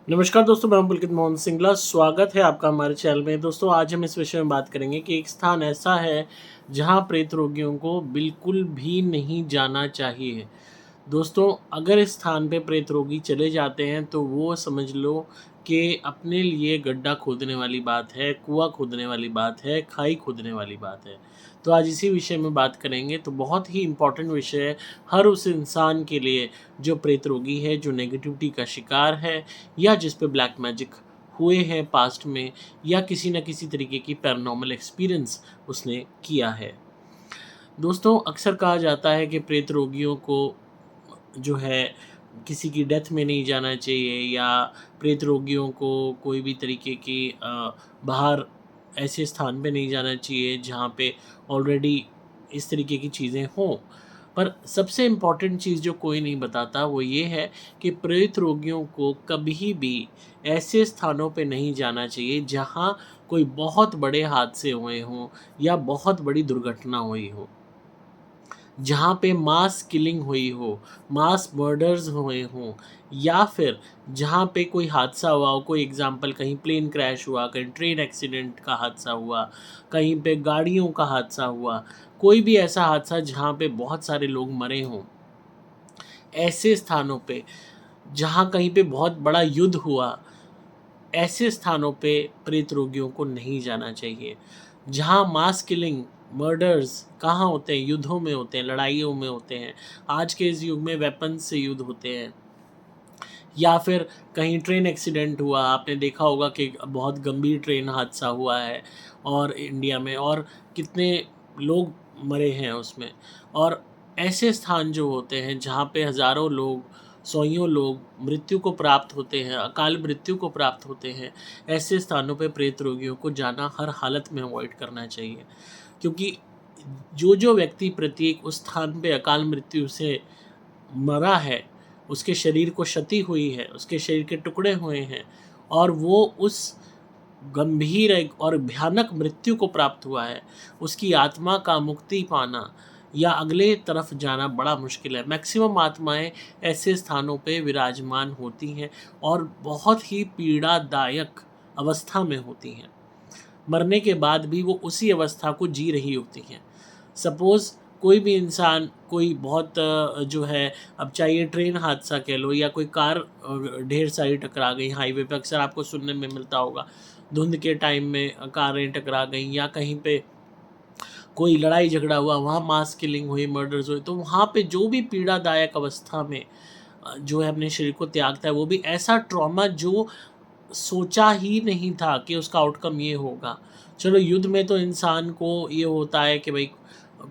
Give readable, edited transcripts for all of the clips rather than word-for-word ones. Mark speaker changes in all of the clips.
Speaker 1: नमस्कार दोस्तों, मैं हूं पुलकित मोहन सिंगला। स्वागत है आपका हमारे चैनल में। दोस्तों, आज हम इस विषय में बात करेंगे कि एक स्थान ऐसा है जहां प्रेत रोगियों को बिल्कुल भी नहीं जाना चाहिए। दोस्तों, अगर इस स्थान पे प्रेत रोगी चले जाते हैं तो वो समझ लो कि अपने लिए गड्ढा खोदने वाली बात है, कुआं खोदने वाली बात है, खाई खोदने वाली बात है। तो आज इसी विषय में बात करेंगे। तो बहुत ही इम्पोर्टेंट विषय है हर उस इंसान के लिए जो प्रेत रोगी है, जो नेगेटिविटी का शिकार है या जिस पे ब्लैक मैजिक हुए हैं पास्ट में, या किसी न किसी तरीके की पैरानॉर्मल एक्सपीरियंस उसने किया है। दोस्तों, अक्सर कहा जाता है कि प्रेत रोगियों को जो है किसी की डेथ में नहीं जाना चाहिए, या प्रेत रोगियों को कोई भी तरीके की बाहर ऐसे स्थान पे नहीं जाना चाहिए जहाँ पे ऑलरेडी इस तरीके की चीज़ें हों। पर सबसे इम्पॉर्टेंट चीज़ जो कोई नहीं बताता वो ये है कि प्रेत रोगियों को कभी भी ऐसे स्थानों पे नहीं जाना चाहिए जहाँ कोई बहुत बड़े हादसे हुए हों या बहुत बड़ी दुर्घटना हुई हो। जहाँ पे मास किलिंग हुई हो, मास मर्डर्स हुए हों, या फिर जहाँ पे कोई हादसा हुआ हो। कोई एग्ज़ाम्पल, कहीं प्लेन क्रैश हुआ, कहीं ट्रेन एक्सीडेंट का हादसा हुआ, कहीं पे गाड़ियों का हादसा हुआ, कोई भी ऐसा हादसा जहाँ पे बहुत सारे लोग मरे हों। ऐसे स्थानों पे, जहाँ कहीं पे बहुत बड़ा युद्ध हुआ, ऐसे स्थानों पे प्रेत रोगियों को नहीं जाना चाहिए। जहाँ मास किलिंग, मर्डर्स कहाँ होते हैं? युद्धों में होते हैं, लड़ाइयों में होते हैं। आज के इस युग में वेपन्स से युद्ध होते हैं। या फिर कहीं ट्रेन एक्सीडेंट हुआ, आपने देखा होगा कि बहुत गंभीर ट्रेन हादसा हुआ है और इंडिया में, और कितने लोग मरे हैं उसमें। और ऐसे स्थान जो होते हैं जहाँ पे हज़ारों लोग, सौयों लोग मृत्यु को प्राप्त होते हैं, अकाल मृत्यु को प्राप्त होते हैं, ऐसे स्थानों पे प्रेत रोगियों को जाना हर हालत में अवॉइड करना चाहिए। क्योंकि जो व्यक्ति प्रत्येक उस स्थान पे अकाल मृत्यु से मरा है, उसके शरीर को क्षति हुई है, उसके शरीर के टुकड़े हुए हैं, और वो उस गंभीर एक और भयानक मृत्यु को प्राप्त हुआ है, उसकी आत्मा का मुक्ति पाना या अगले तरफ जाना बड़ा मुश्किल है। मैक्सिमम आत्माएँ ऐसे स्थानों पे विराजमान होती हैं और बहुत ही पीड़ादायक अवस्था में होती हैं। मरने के बाद भी वो उसी अवस्था को जी रही होती हैं। सपोज़ कोई भी इंसान, कोई बहुत जो है, अब चाहे ट्रेन हादसा कह लो या कोई कार ढेर सारी टकरा गई हाईवे पे, अक्सर आपको सुनने में मिलता होगा। धुंध के टाइम में कारें टकरा गईं, या कहीं पे कोई लड़ाई झगड़ा हुआ, वहाँ मास किलिंग हुई, मर्डर्स हुए, तो वहाँ पे जो भी पीड़ादायक अवस्था में जो है अपने शरीर को त्यागता है, वो भी ऐसा ट्रॉमा जो सोचा ही नहीं था कि उसका आउटकम ये होगा। चलो, युद्ध में तो इंसान को ये होता है कि भाई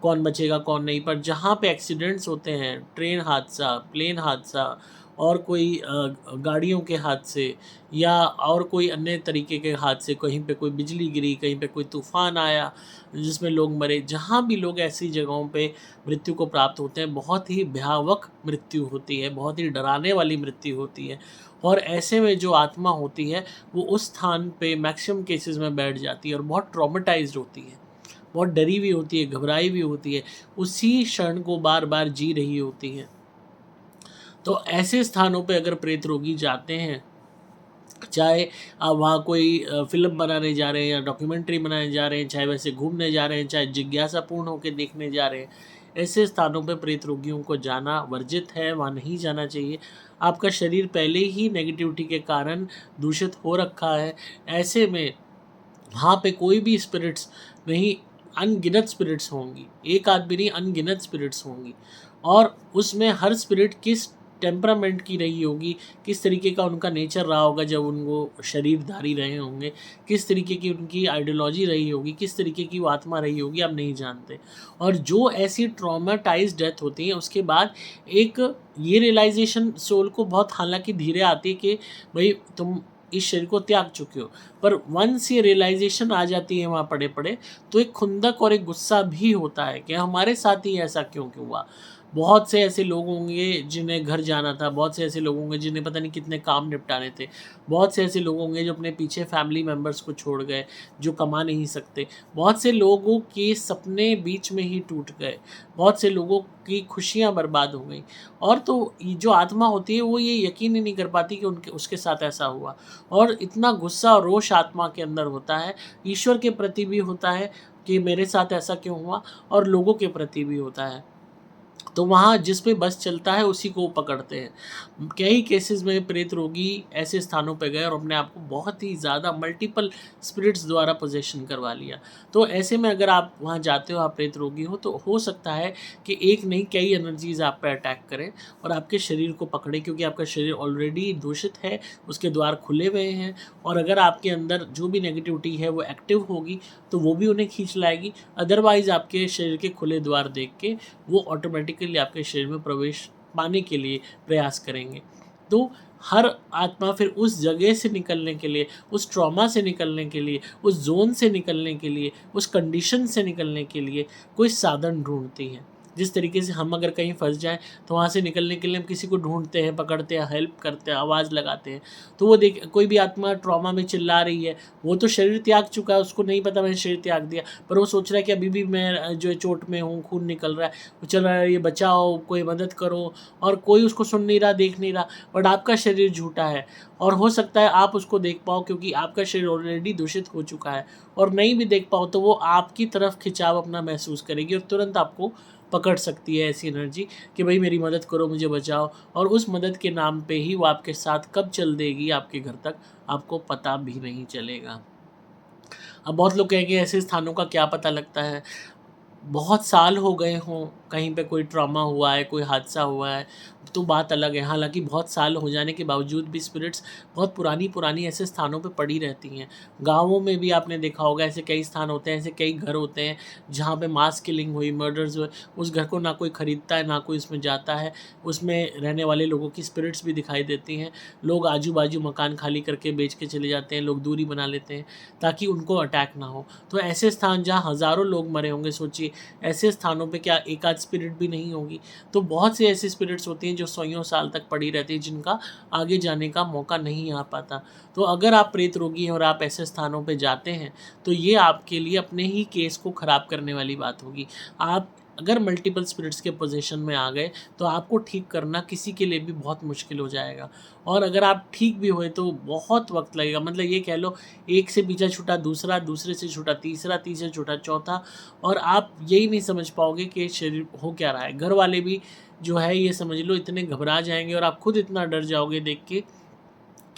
Speaker 1: कौन बचेगा कौन नहीं, पर जहाँ पे एक्सीडेंट्स होते हैं, ट्रेन हादसा, प्लेन हादसा, और कोई गाड़ियों के हादसे, या और कोई अन्य तरीके के हादसे, कहीं पे कोई बिजली गिरी, कहीं पे कोई तूफ़ान आया जिसमें लोग मरे, जहाँ भी लोग ऐसी जगहों पे मृत्यु को प्राप्त होते हैं, बहुत ही भयावह मृत्यु होती है, बहुत ही डराने वाली मृत्यु होती है। और ऐसे में जो आत्मा होती है वो उस स्थान पे मैक्सिमम केसेस में बैठ जाती है और बहुत ट्रॉमेटाइज्ड होती है, बहुत डरी हुई होती है, घबराई हुई होती है, उसी क्षण को बार-बार जी रही होती है। तो ऐसे स्थानों पे अगर प्रेत रोगी जाते हैं, चाहे आप वहाँ कोई फ़िल्म बनाने जा रहे हैं या डॉक्यूमेंट्री बनाने जा रहे हैं, चाहे वैसे घूमने जा रहे हैं, चाहे जिज्ञासापूर्ण होके देखने जा रहे हैं, ऐसे स्थानों पे प्रेत रोगियों को जाना वर्जित है, वहाँ नहीं जाना चाहिए। आपका शरीर पहले ही नेगेटिविटी के कारण दूषित हो रखा है। ऐसे में वहाँ पे कोई भी स्पिरिट्स नहीं, अनगिनत स्पिरिट्स होंगी। एक आदमी नहीं, अनगिनत स्पिरिट्स होंगी, और उसमें हर स्पिरिट किस टेम्परामेंट की रही होगी, किस तरीके का उनका नेचर रहा होगा जब उनको शरीरधारी रहे होंगे, किस तरीके की उनकी आइडियोलॉजी रही होगी, किस तरीके की वो आत्मा रही होगी, आप नहीं जानते। और जो ऐसी ट्रॉमाटाइज़्ड डेथ होती है उसके बाद एक ये रियलाइज़ेशन सोल को बहुत हालाँकि धीरे आती है कि भई तुम इस शरीर को त्याग चुके हो। पर वंस ये रियलाइज़ेशन आ जाती है वहाँ पड़े-पड़े, तो एक खुंदक और एक गुस्सा भी होता है कि हमारे साथ ही ऐसा क्यों हुआ? बहुत से ऐसे लोग होंगे जिन्हें घर जाना था, बहुत से ऐसे लोग होंगे जिन्हें पता नहीं कितने काम निपटाने थे, बहुत से ऐसे लोग होंगे जो अपने पीछे फैमिली मेम्बर्स को छोड़ गए, जो कमा नहीं सकते, बहुत से लोगों के सपने बीच में ही टूट गए, बहुत से लोगों की खुशियाँ बर्बाद हो गई। और तो ये जो आत्मा होती है वो ये यकीन ही नहीं कर पाती कि उनके उसके साथ ऐसा हुआ, और इतना गुस्सा और रोष आत्मा के अंदर होता है, ईश्वर के प्रति भी होता है कि मेरे साथ ऐसा क्यों हुआ, और लोगों के प्रति भी होता है। तो वहाँ जिस पे बस चलता है उसी को पकड़ते हैं। कई केसेस में प्रेत रोगी ऐसे स्थानों पे गए और अपने आप को बहुत ही ज़्यादा मल्टीपल स्पिरिट्स द्वारा पोजेशन करवा लिया। तो ऐसे में अगर आप वहाँ जाते हो, आप प्रेत रोगी हो, तो हो सकता है कि एक नहीं कई एनर्जीज़ आप पे अटैक करें और आपके शरीर को पकड़े, क्योंकि आपका शरीर ऑलरेडी दूषित है, उसके द्वार खुले हुए हैं, और अगर आपके अंदर जो भी नेगेटिविटी है वो एक्टिव होगी तो वो भी उन्हें खींच लाएगी। अदरवाइज़ आपके शरीर के खुले द्वार देख के वो ऑटोमेटिकली आपके शरीर में प्रवेश पाने के लिए प्रयास करेंगे। तो हर आत्मा फिर उस जगह से निकलने के लिए, उस ट्रॉमा से निकलने के लिए, उस ज़ोन से निकलने के लिए, उस कंडीशन से निकलने के लिए कोई साधन ढूँढती है। जिस तरीके से हम अगर कहीं फँस जाएँ तो वहाँ से निकलने के लिए हम किसी को ढूँढते हैं, पकड़ते हैं, हेल्प करते हैं, आवाज़ लगाते हैं। तो वो देख कोई भी आत्मा ट्रॉमा में चिल्ला रही है, वो तो शरीर त्याग चुका है, उसको नहीं पता मैंने शरीर त्याग दिया, पर वो सोच रहा है कि अभी भी मैं जो है चोट में हूँ, खून निकल रहा है, वो चल रहा है, ये बचाओ, कोई मदद करो, और कोई उसको सुन नहीं रहा, देख नहीं रहा। बट आपका शरीर झूठा है, और हो सकता है आप उसको देख पाओ क्योंकि आपका शरीर ऑलरेडी दूषित हो चुका है, और नहीं भी देख पाओ तो वो आपकी तरफ खिंचाव अपना महसूस करेगी और तुरंत आपको पकड़ सकती है ऐसी एनर्जी कि भाई मेरी मदद करो, मुझे बचाओ, और उस मदद के नाम पे ही वो आपके साथ कब चल देगी आपके घर तक, आपको पता भी नहीं चलेगा। अब बहुत लोग कहेंगे ऐसे स्थानों का क्या पता लगता है? बहुत साल हो गए हों, कहीं पे कोई ट्रॉमा हुआ है, कोई हादसा हुआ है, तो बात अलग है। हालाँकि बहुत साल हो जाने के बावजूद भी स्पिरिट्स बहुत पुरानी-पुरानी ऐसे स्थानों पे पड़ी रहती हैं। गाँवों में भी आपने देखा होगा ऐसे कई स्थान होते हैं, ऐसे कई घर होते हैं, जहाँ पे मास किलिंग हुई, मर्डर्स हुए, उस घर को ना कोई खरीदता है, ना कोई उसमें जाता है। उसमें रहने वाले लोगों की स्पिरिट्स भी दिखाई देती हैं। लोग आजू-बाजू मकान खाली करके बेच के चले जाते हैं, लोग दूरी बना लेते हैं, ताकि उनको अटैक ना हो। तो ऐसे स्थान जहाँ हज़ारों लोग मरे होंगे, सोचिए ऐसे स्थानों पे क्या एक आध स्पिरिट भी नहीं होगी? तो बहुत सी ऐसी स्पिरिट्स होती हैं जो सौयों साल तक पड़ी रहती हैं, जिनका आगे जाने का मौका नहीं आ पाता। तो अगर आप प्रेत रोगी हैं और आप ऐसे स्थानों पे जाते हैं, तो ये आपके लिए अपने ही केस को ख़राब करने वाली बात होगी। आप अगर मल्टीपल स्पिरिट्स के पोज़ीशन में आ गए, तो आपको ठीक करना किसी के लिए भी बहुत मुश्किल हो जाएगा, और अगर आप ठीक भी हुए तो बहुत वक़्त लगेगा। मतलब ये कह लो, एक से पीछा छूटा दूसरा, दूसरे से छूटा तीसरा, तीसरे से छूटा चौथा, और आप यही नहीं समझ पाओगे कि शरीर हो क्या रहा है। घर वाले भी जो है ये समझ लो इतने घबरा जाएँगे, और आप खुद इतना डर जाओगे देख के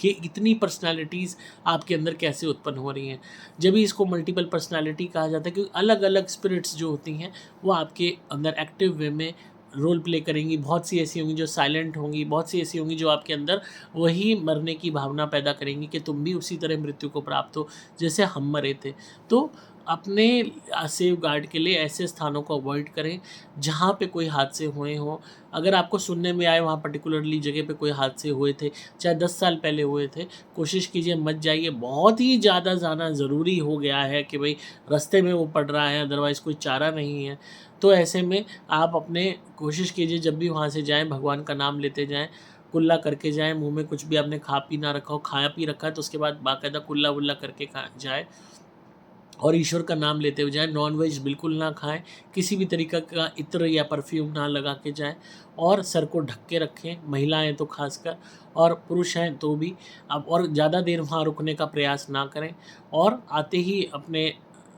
Speaker 1: कि इतनी पर्सनैलिटीज़ आपके अंदर कैसे उत्पन्न हो रही हैं। जब भी इसको मल्टीपल पर्सनैलिटी कहा जाता है, क्योंकि अलग-अलग स्पिरिट्स जो होती हैं वो आपके अंदर एक्टिव वे में रोल प्ले करेंगी। बहुत सी ऐसी होंगी जो साइलेंट होंगी, बहुत सी ऐसी होंगी जो आपके अंदर वही मरने की भावना पैदा करेंगी कि तुम भी उसी तरह मृत्यु को प्राप्त हो जैसे हम मरे थे। तो अपने सेफ गार्ड के लिए ऐसे स्थानों को अवॉइड करें जहाँ पे कोई हादसे हुए हों। अगर आपको सुनने में आए वहाँ पर्टिकुलरली जगह पे कोई हादसे हुए थे, चाहे 10 साल पहले हुए थे, कोशिश कीजिए मत जाइए। बहुत ही ज़्यादा जाना ज़रूरी हो गया है कि भई रास्ते में वो पड़ रहा है, अदरवाइज़ कोई चारा नहीं है। तो ऐसे में आप अपने कोशिश कीजिए जब भी वहाँ से जाएँ, भगवान का नाम लेते जाएँ, कुल्ला करके जाएँ, मुँह में कुछ भी आपने खा पी ना रखा हो, खाया पी रखा है तो उसके बाद बाकायदा कुल्ला-वुल्ला करके खा जाएँ, और ईश्वर का नाम लेते हुए जाएँ। नॉन-वेज बिल्कुल ना खाएँ, किसी भी तरीक़े का इत्र या परफ्यूम ना लगा के जाएँ, और सर को ढक के रखें, महिलाएँ तो ख़ासकर, और पुरुष हैं तो भी। अब और ज़्यादा देर वहाँ रुकने का प्रयास ना करें, और आते ही अपने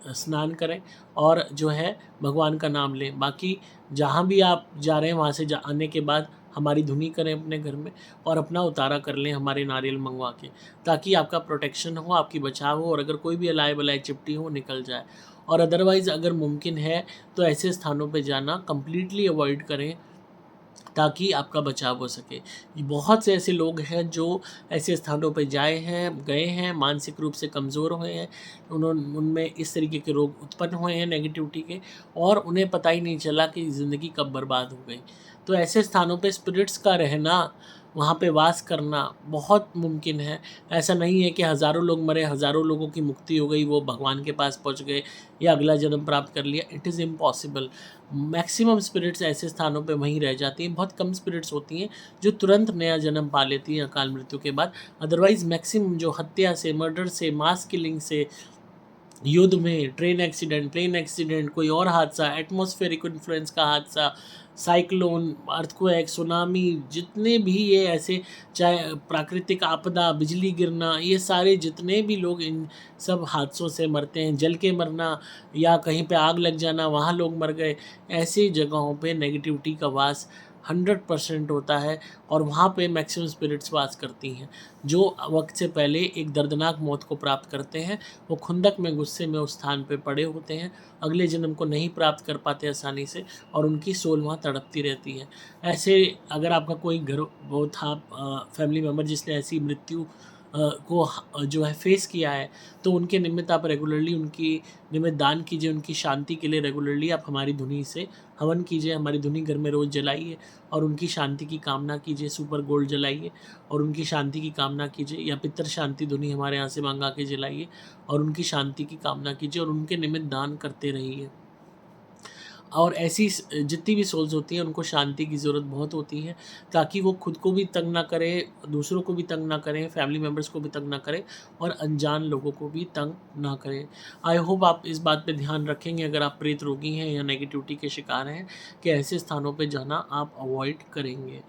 Speaker 1: स्नान करें और जो है भगवान का नाम लें। बाकी जहाँ भी आप जा रहे हैं वहाँ से आने के बाद हमारी धुनी करें अपने घर में, और अपना उतारा कर लें हमारे नारियल मंगवा के, ताकि आपका प्रोटेक्शन हो, आपकी बचाव हो, और अगर कोई भी अलाय-वलाय चिपटी हो निकल जाए। और अदरवाइज़ अगर मुमकिन है तो ऐसे स्थानों पे जाना कंप्लीटली अवॉइड करें, ताकि आपका बचाव हो सके। ये बहुत से ऐसे लोग हैं जो ऐसे स्थानों पे गए हैं, मानसिक रूप से कमज़ोर हुए हैं, उनमें इस तरीके के रोग उत्पन्न हुए हैं नेगेटिविटी के, और उन्हें पता ही नहीं चला कि ज़िंदगी कब बर्बाद हो गई। तो ऐसे स्थानों पे स्पिरिट्स का रहना वहाँ पे वास करना बहुत मुमकिन है। ऐसा नहीं है कि हज़ारों लोग मरे, हज़ारों लोगों की मुक्ति हो गई, वो भगवान के पास पहुँच गए या अगला जन्म प्राप्त कर लिया। It is impossible. Maximum spirits ऐसे स्थानों पे वहीं रह जाती हैं। बहुत कम स्पिरिट्स होती हैं जो तुरंत नया जन्म पा लेती हैं अकाल मृत्यु के बाद। अदरवाइज़ मैक्सिमम जो हत्या से, मर्डर से, मास किलिंग से, युद्ध में, प्लेन एक्सीडेंट, कोई और हादसा, एटमॉस्फेरिक इन्फ्लुएंस का हादसा, साइक्लोन, अर्थक्वेक, सुनामी, जितने भी ये ऐसे, चाहे प्राकृतिक आपदा, बिजली गिरना, ये सारे जितने भी लोग इन सब हादसों से मरते हैं, जल के मरना या कहीं पे आग लग जाना, वहाँ लोग मर गए, ऐसी जगहों पे नेगेटिविटी का वास 100% होता है और वहाँ पे मैक्सिमम स्पिरिट्स वास करती हैं, जो वक्त से पहले एक दर्दनाक मौत को प्राप्त करते हैं। वो खुंदक में, गुस्से में उस स्थान पे पड़े होते हैं, अगले जन्म को नहीं प्राप्त कर पाते आसानी से और उनकी सोल वहाँ तड़पती रहती है। ऐसे अगर आपका कोई घर वो था फैमिली मेम्बर जिसने ऐसी मृत्यु जो है फेस किया है, तो उनके निमित्त आप रेगुलरली उनकी निमित्त दान कीजिए, उनकी शांति के लिए रेगुलरली आप हमारी धुनी से हवन कीजिए, हमारी धुनी घर में रोज़ जलाइए और उनकी शांति की कामना कीजिए, सुपर गोल्ड जलाइए और उनकी शांति की कामना कीजिए, या पितर शांति धुनी हमारे यहाँ से मंगा के जलाइए और उनकी शांति की कामना कीजिए और उनके निमित्त दान करते रहिए। और ऐसी जितनी भी सोल्स होती हैं उनको शांति की ज़रूरत बहुत होती है, ताकि वो खुद को भी तंग ना करें, दूसरों को भी तंग ना करें, फैमिली मेम्बर्स को भी तंग ना करें और अनजान लोगों को भी तंग ना करें। आई होप आप इस बात पे ध्यान रखेंगे अगर आप प्रेत रोगी हैं या नेगेटिविटी के शिकार हैं, कि ऐसे स्थानों पे जाना आप अवॉइड करेंगे।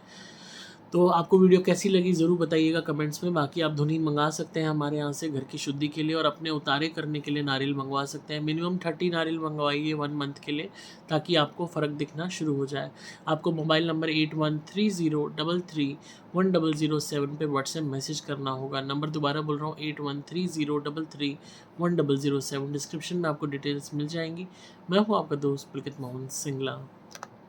Speaker 1: तो आपको वीडियो कैसी लगी ज़रूर बताइएगा कमेंट्स में। बाकी आप धुनी मंगा सकते हैं हमारे यहाँ से घर की शुद्धि के लिए और अपने उतारे करने के लिए नारियल मंगवा सकते हैं। मिनिमम 30 नारियल मंगवाइए 1 मंथ के लिए, ताकि आपको फ़र्क दिखना शुरू हो जाए। आपको मोबाइल नंबर 8130331007 पे व्हाट्सएप मैसेज करना होगा। नंबर दोबारा बोल रहा हूँ, 8130331007। डिस्क्रिप्शन में आपको डिटेल्स मिल जाएंगी। मैं हूँ आपका दोस्त पुलकित मोहन सिंगला।